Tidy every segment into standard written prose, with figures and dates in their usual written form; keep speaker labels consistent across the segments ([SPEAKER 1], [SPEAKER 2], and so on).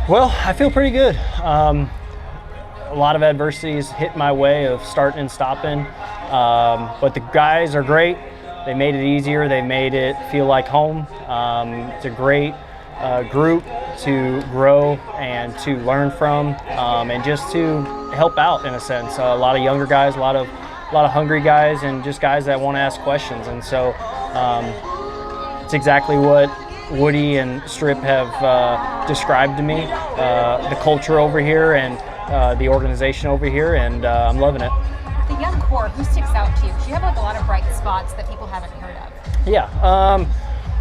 [SPEAKER 1] Well, I feel pretty good. A lot of adversities hit my way of starting and stopping, but the guys are great. They made it easier. They made it feel like home. It's a great group to grow and to learn from, and just to help out in a sense. A lot of younger guys, a lot of hungry guys, and just guys that want to ask questions. And so it's exactly what Woody and Strip have described to me, the culture over here and the organization over here, and I'm loving it.
[SPEAKER 2] The young core, who sticks out to you? Because you have like a lot of bright spots that people haven't heard of.
[SPEAKER 1] Yeah.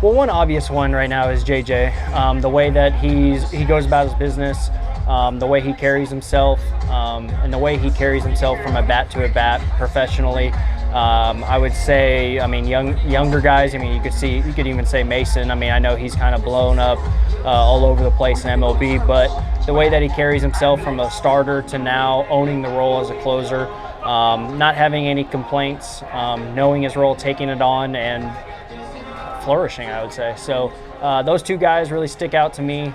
[SPEAKER 1] Well, one obvious one right now is JJ. The way that he goes about his business, the way he carries himself, and the way he carries himself from a bat to a bat professionally. I would say, younger guys. You could even say Mason. I know he's kind of blown up all over the place in MLB, but the way that he carries himself from a starter to now owning the role as a closer, not having any complaints, knowing his role, taking it on, and flourishing, I would say. So those two guys really stick out to me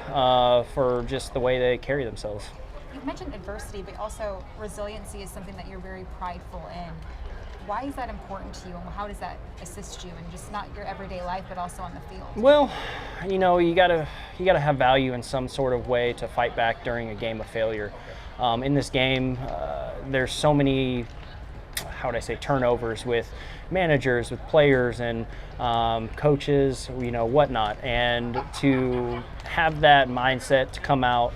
[SPEAKER 1] for just the way they carry themselves.
[SPEAKER 2] You've mentioned adversity, but also resiliency is something that you're very prideful in. Why is that important to you, and how does that assist you in just not your everyday life, but also on the field?
[SPEAKER 1] Well, you gotta have value in some sort of way to fight back during a game of failure. In this game, there's so many, turnovers with managers, with players, and coaches, whatnot. And to have that mindset to come out,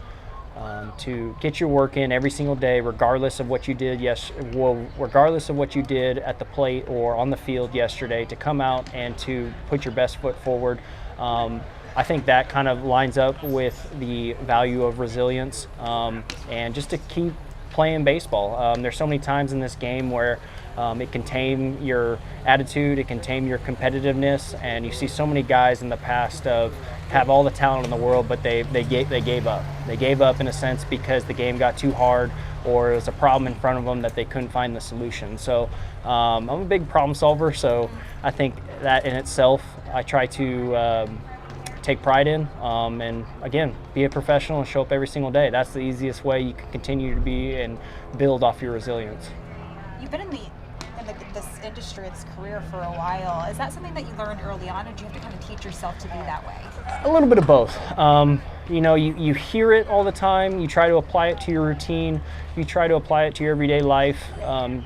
[SPEAKER 1] to get your work in every single day, regardless of what you did regardless of what you did at the plate or on the field yesterday, to come out and to put your best foot forward. I think that kind of lines up with the value of resilience, and just to keep playing baseball. There's so many times in this game where it can tame your attitude, it can tame your competitiveness, and you see so many guys in the past have all the talent in the world, but they gave up. They gave up in a sense because the game got too hard, or it was a problem in front of them that they couldn't find the solution. So I'm a big problem solver, so I think that in itself I try to take pride in, and again, be a professional and show up every single day. That's the easiest way you can continue to be and build off your resilience.
[SPEAKER 2] You've been in this industry, this career for a while. Is that something that you learned early on, or do you have to kind of teach yourself to be that way?
[SPEAKER 1] A little bit of both. You hear it all the time. You try to apply it to your routine. You try to apply it to your everyday life,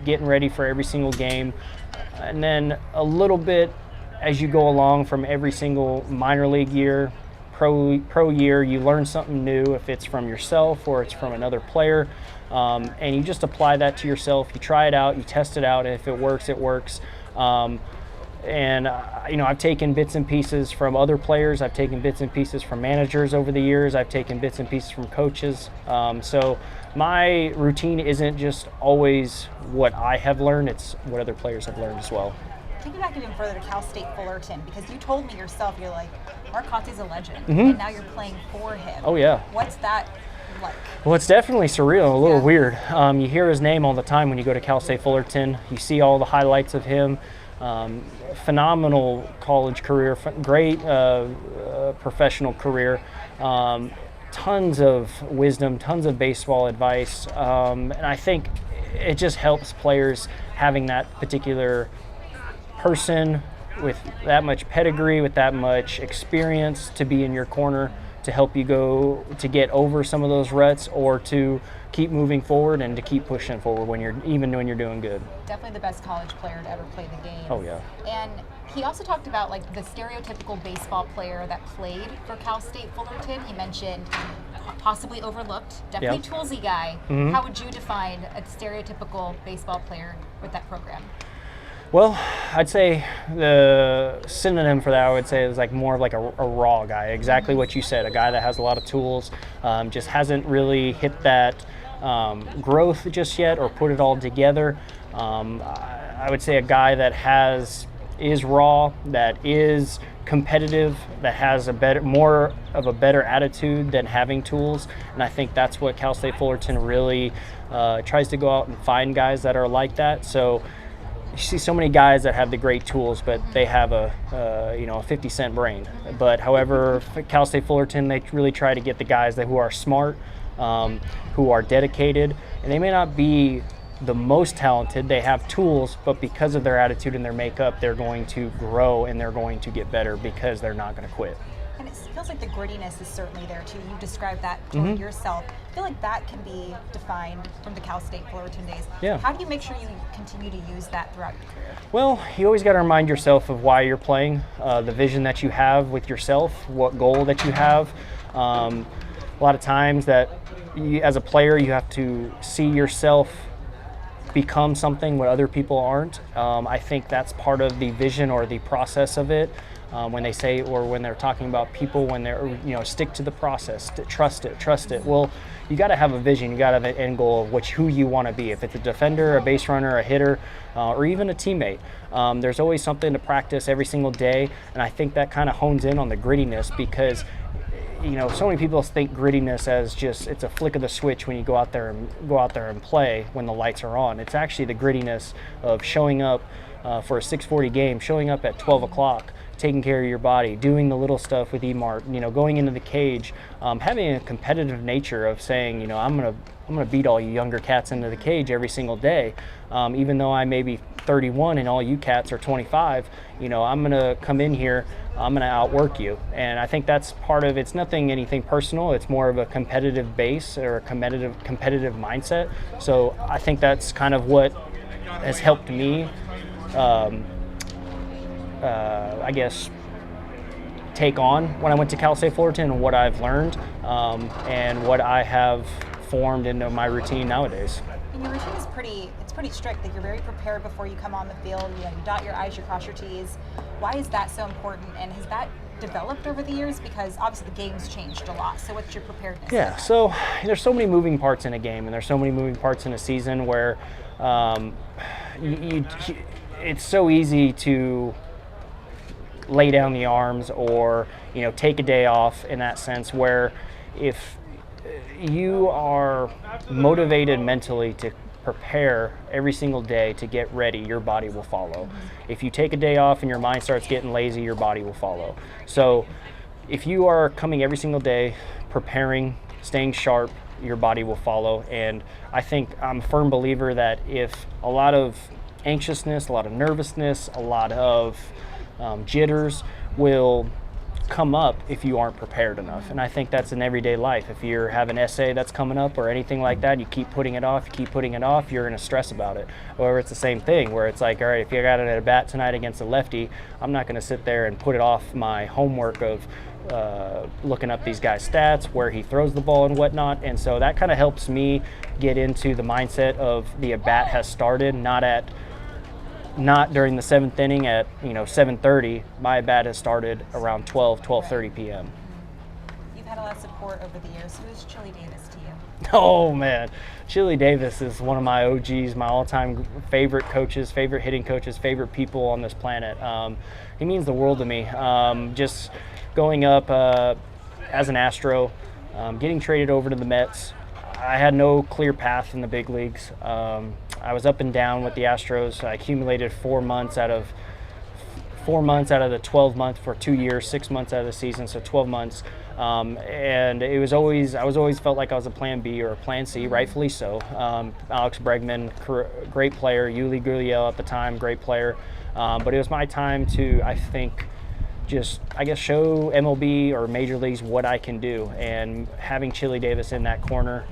[SPEAKER 1] getting ready for every single game. And then a little bit as you go along from every single minor league year, pro year, you learn something new, if it's from yourself or it's from another player, and you just apply that to yourself. You try it out, you test it out, and if it works, it works. I've taken bits and pieces from other players. I've taken bits and pieces from managers over the years. I've taken bits and pieces from coaches. So my routine isn't just always what I have learned, it's what other players have learned as well.
[SPEAKER 2] Take me back even further to Cal State Fullerton, because you told me yourself, you're like, Mark Conte's a legend, and now you're playing for him.
[SPEAKER 1] Oh, yeah.
[SPEAKER 2] What's that like?
[SPEAKER 1] Well, it's definitely surreal, a little weird. You hear his name all the time when you go to Cal State Fullerton. You see all the highlights of him. Phenomenal college career, great professional career. Tons of wisdom, tons of baseball advice. And I think it just helps players having that particular person with that much pedigree, with that much experience to be in your corner to help you go to get over some of those ruts, or to keep moving forward and to keep pushing forward when you're doing good.
[SPEAKER 2] Definitely the best college player to ever play the game.
[SPEAKER 1] Oh yeah.
[SPEAKER 2] And he also talked about like the stereotypical baseball player that played for Cal State Fullerton. He mentioned possibly overlooked, definitely toolsy guy. How would you define a stereotypical baseball player with that program?
[SPEAKER 1] Well, I'd say the synonym for that, I would say, is like more of like a raw guy. Exactly what you said, a guy that has a lot of tools, just hasn't really hit that growth just yet or put it all together. I would say a guy that is raw, that is competitive, that has more of a better attitude than having tools. And I think that's what Cal State Fullerton really tries to go out and find guys that are like that. So you see so many guys that have the great tools, but they have a 50-cent brain. But however, Cal State Fullerton, they really try to get the guys who are smart, who are dedicated, and they may not be the most talented. They have tools, but because of their attitude and their makeup, they're going to grow and they're going to get better because they're not going to quit.
[SPEAKER 2] And it feels like the grittiness is certainly there too. You described that toward yourself. I feel like that can be defined from the Cal State Fullerton days.
[SPEAKER 1] Yeah.
[SPEAKER 2] How do you make sure you continue to use that throughout your career?
[SPEAKER 1] Well, you always got to remind yourself of why you're playing, the vision that you have with yourself, what goal that you have. A lot of times that as a player, you have to see yourself become something what other people aren't. I think that's part of the vision or the process of it. When they say, or when they're talking about people, when they're, stick to the process, trust it. Well, you got to have a vision. You got to have an end goal of who you want to be. If it's a defender, a base runner, a hitter, or even a teammate, there's always something to practice every single day. And I think that kind of hones in on the grittiness because, so many people think grittiness as just it's a flick of the switch when you go out there and play when the lights are on. It's actually the grittiness of showing up for a 6:40 game, showing up at 12 o'clock, taking care of your body, doing the little stuff with EMART, going into the cage, having a competitive nature of saying, I'm gonna beat all you younger cats into the cage every single day, even though I may be 31 and all you cats are 25. I'm gonna come in here, I'm gonna outwork you, and I think that's part of it's. Anything personal. It's more of a competitive base or a competitive mindset. So I think that's kind of what has helped me. I guess, take on when I went to Cal State Fullerton and what I've learned and what I have formed into my routine nowadays.
[SPEAKER 2] And your routine is pretty strict. Like you're very prepared before you come on the field. You dot your I's, you cross your T's. Why is that so important? And has that developed over the years? Because obviously the game's changed a lot. So what's your preparedness?
[SPEAKER 1] Yeah, so there's so many moving parts in a game, and there's so many moving parts in a season where it's so easy to lay down the arms or take a day off in that sense, where if you are motivated mentally to prepare every single day to get ready, your body will follow. If you take a day off and your mind starts getting lazy, your body will follow. So if you are coming every single day, preparing, staying sharp, your body will follow. And I think I'm a firm believer that if a lot of anxiousness, a lot of nervousness, a lot of jitters will come up if you aren't prepared enough. And I think that's in everyday life. If you have an essay that's coming up or anything like that, you keep putting it off, you're going to stress about it. Or it's the same thing where it's like, all right, if you got it at a bat tonight against a lefty, I'm not going to sit there and put it off my homework of looking up these guys' stats, where he throws the ball and whatnot. And so that kind of helps me get into the mindset of the at-bat has started, not during the seventh inning at 7:30. My bat has started around 12:30 p.m.
[SPEAKER 2] You've had a lot of support over the years. Who is Chile Davis to you?
[SPEAKER 1] Oh man, Chile Davis is one of my OGs, my all-time favorite coaches, favorite hitting coaches, favorite people on this planet. He means the world to me. Just going up as an Astro, getting traded over to the Mets. I had no clear path in the big leagues. I was up and down with the Astros. I accumulated 4 months out of the 12 months for 2 years, 6 months out of the season, so 12 months. And I was always felt like I was a plan B or a plan C, rightfully so. Alex Bregman, great player. Yuli Gurriel at the time, great player. But it was my time to, I think, show MLB or major leagues what I can do. And having Chile Davis in that corner,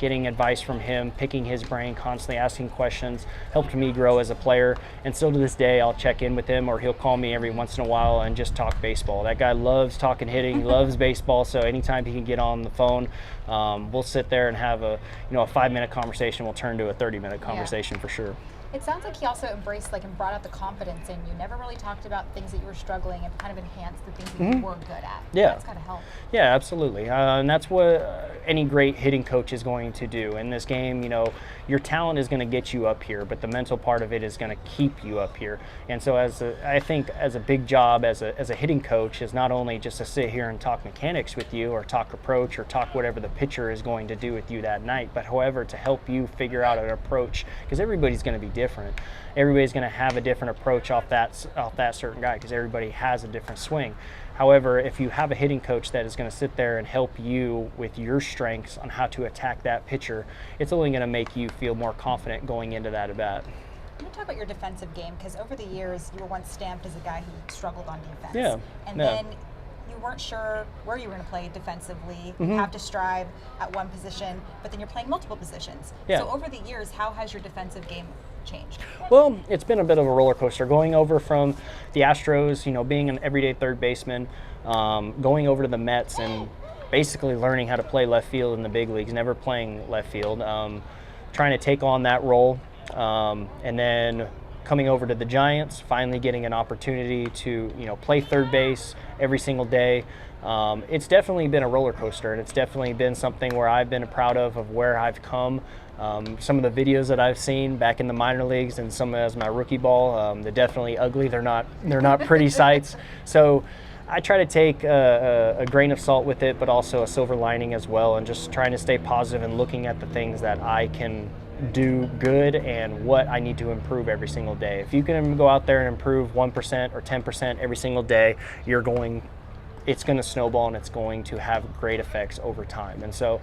[SPEAKER 1] getting advice from him, picking his brain, constantly asking questions, helped me grow as a player. And still to this day, I'll check in with him, or he'll call me every once in a while and just talk baseball. That guy loves talking hitting, loves baseball. So anytime he can get on the phone, we'll sit there and have a 5-minute conversation will turn to a 30-minute conversation for sure.
[SPEAKER 2] It sounds like he also embraced and brought out the confidence in you. Never really talked about things that you were struggling and kind of enhanced the things that you were good at.
[SPEAKER 1] Yeah.
[SPEAKER 2] That's gotta help.
[SPEAKER 1] Yeah, absolutely. And that's what any great hitting coach is going to do. In this game, your talent is going to get you up here, but the mental part of it is going to keep you up here. And so I think as a big job as a hitting coach is not only just to sit here and talk mechanics with you or talk approach or talk whatever the pitcher is going to do with you that night, but however to help you figure out an approach, because everybody's going to be different. different. Everybody's going to have a different approach off that certain guy because everybody has a different swing. However, if you have a hitting coach that is going to sit there and help you with your strengths on how to attack that pitcher, it's only going to make you feel more confident going into that at bat.
[SPEAKER 2] Let me talk about your defensive game, because over the years you were once stamped as a guy who struggled on defense.
[SPEAKER 1] Yeah.
[SPEAKER 2] And then you weren't sure where you were going to play defensively. You have to strive at one position, but then you're playing multiple positions.
[SPEAKER 1] Yeah.
[SPEAKER 2] So over the years, how has your defensive game changed?
[SPEAKER 1] Well, it's been a bit of a roller coaster. Going over from the Astros, being an everyday third baseman, going over to the Mets and basically learning how to play left field in the big leagues, never playing left field, trying to take on that role, and then coming over to the Giants, finally getting an opportunity to play third base every single day. It's definitely been a roller coaster, and it's definitely been something where I've been proud of where I've come. Some of the videos that I've seen back in the minor leagues and some as my rookie ball, they're definitely ugly. They're not pretty sights. So I try to take a grain of salt with it, but also a silver lining as well, and just trying to stay positive and looking at the things that I can do good and what I need to improve every single day. If you can go out there and improve 1% or 10% every single day, it's going to snowball and it's going to have great effects over time. And so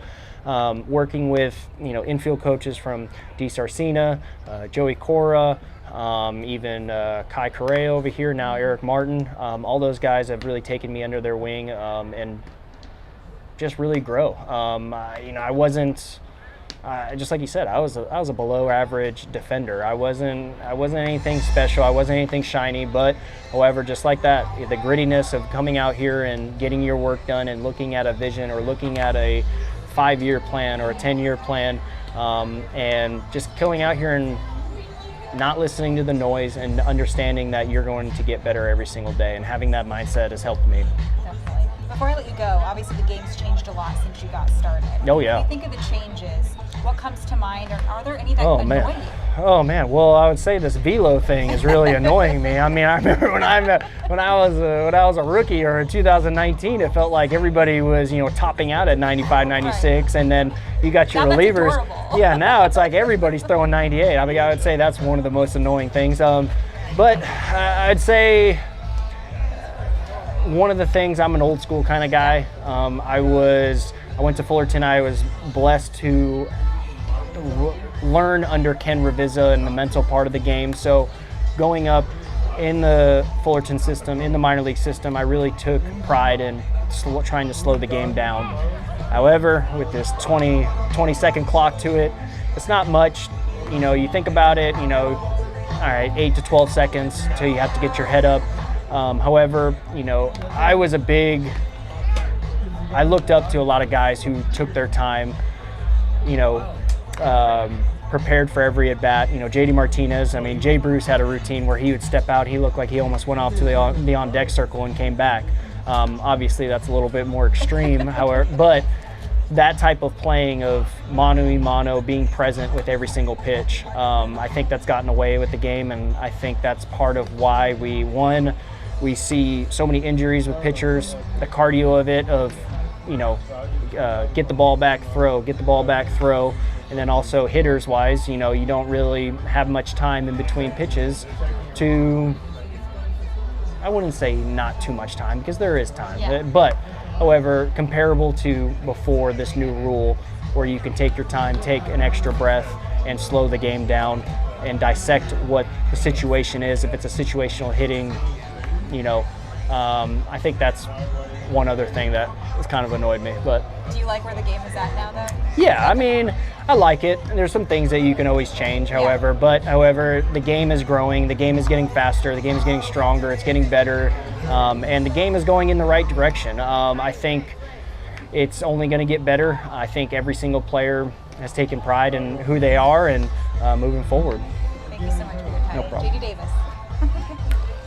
[SPEAKER 1] working with infield coaches from D. Sarcina, Joey Cora, even Kai Correa over here, now Eric Martin, all those guys have really taken me under their wing and just really grow. I wasn't just like you said, I was a below average defender. I wasn't anything special. I wasn't anything shiny. But however, just like that, the grittiness of coming out here and getting your work done and looking at a vision or looking at a 5-year plan or a 10-year plan, and just going out here and not listening to the noise and understanding that you're going to get better every single day, and having that mindset has helped me.
[SPEAKER 2] Definitely. Before I let you go, obviously the game's changed a lot since you got started.
[SPEAKER 1] Oh yeah.
[SPEAKER 2] When you think of the changes, what comes to mind, or are there any that annoy you?
[SPEAKER 1] Oh man, well I would say this velo thing is really annoying me. I mean, I remember when I was a rookie or in 2019, it felt like everybody was topping out at 95, 96, and then you got your relievers. Yeah, now it's like everybody's throwing 98. I mean, I would say that's one of the most annoying things. But I'd say one of the things, I'm an old school kind of guy. I went to Fullerton. I was blessed to learn under Ken Revisa in the mental part of the game. So going up in the Fullerton system, in the minor league system, I really took pride in trying to slow the game down. However, with this 20-second clock to it, it's not much. You think about it, all right, 8 to 12 seconds till you have to get your head up. However, I looked up to a lot of guys who took their time, prepared for every at bat. JD Martinez. I mean, Jay Bruce had a routine where he would step out. He looked like he almost went off to the on deck circle and came back. Obviously, that's a little bit more extreme. However, but that type of playing of mano a mano, being present with every single pitch, I think that's gotten away with the game, and I think that's part of why we see so many injuries with pitchers. The cardio of it, get the ball back, throw. And then also hitters wise, you don't really have much time in between pitches to, I wouldn't say not too much time because there is time. Yeah. But however, comparable to before this new rule where you can take your time, take an extra breath and slow the game down and dissect what the situation is. If it's a situational hitting, I think that's one other thing that has kind of annoyed me. But
[SPEAKER 2] do you like where the game is at now, though?
[SPEAKER 1] Yeah, I mean, I like it. There's some things that you can always change, however, the game is growing, the game is getting faster, the game is getting stronger, it's getting better, and the game is going in the right direction. I think it's only going to get better. I think every single player has taken pride in who they are and moving forward.
[SPEAKER 2] Thank you so much for your time.
[SPEAKER 1] No problem.
[SPEAKER 2] Chile Davis.